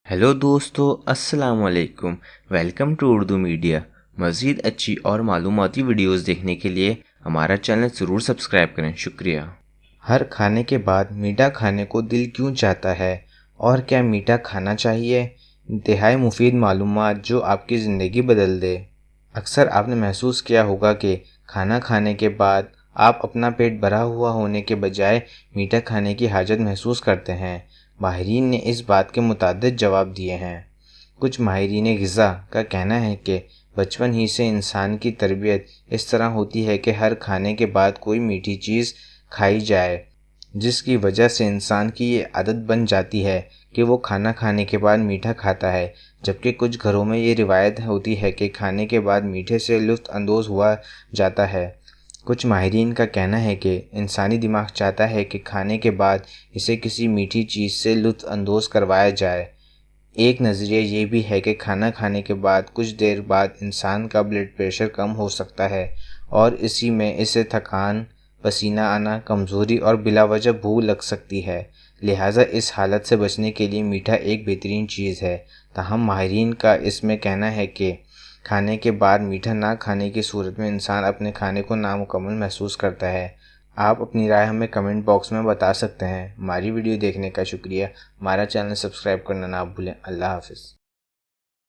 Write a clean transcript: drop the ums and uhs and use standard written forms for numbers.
Hello दोस्तों, अस्सलाम वालेकुम। Welcome to Urdu media. मज़ीद अच्छी और मालूमाती वीडियोस देखने के लिए हमारा चैनल ज़रूर सब्सक्राइब करें। शुक्रिया। हर खाने के बाद मीठा खाने को दिल क्यों चाहता है और क्या मीठा खाना चाहिए? इंतहाई मुफीद मालूमात जो आपकी ज़िंदगी बदल दे। अक्सर आपने महसूस किया होगा कि खाना खाने के बाद आप अपना पेट भरा हुआ होने के बजाय मीठा खाने की हाजत महसूस करते हैं। माहिरीन ने इस बात के मुताद्दिद जवाब दिए हैं। कुछ माहिरीन ग़िज़ा का कहना है कि बचपन ही से इंसान की तरबियत इस तरह होती है कि हर खाने के बाद कोई मीठी चीज़ खाई जाए, जिसकी वजह से इंसान की ये आदत बन जाती है कि वो खाना खाने के बाद मीठा खाता है। जबकि कुछ घरों में ये रिवायत होती है कि खाने के बाद मीठे से लुत्फ़ अंदोज़ हुआ जाता है। कुछ माहिरीन का कहना है कि इंसानी दिमाग चाहता है कि खाने के बाद इसे किसी मीठी चीज़ से लुत्फ़ अंदोज़ करवाया जाए। एक नज़रिया ये भी है कि खाना खाने के बाद कुछ देर बाद इंसान का ब्लड प्रेशर कम हो सकता है और इसी में इसे थकान, पसीना आना, कमज़ोरी और बिलावजह भूख लग सकती है। लिहाजा इस हालत से बचने के लिए मीठा एक बेहतरीन चीज़ है। ताहम माहिरीन का इसमें कहना है कि खाने के बाद मीठा ना खाने की सूरत में इंसान अपने खाने को नामुकम्मल महसूस करता है। आप अपनी राय हमें कमेंट बॉक्स में बता सकते हैं। हमारी वीडियो देखने का शुक्रिया। हमारा चैनल सब्सक्राइब करना ना भूलें। अल्लाह हाफ़िज़।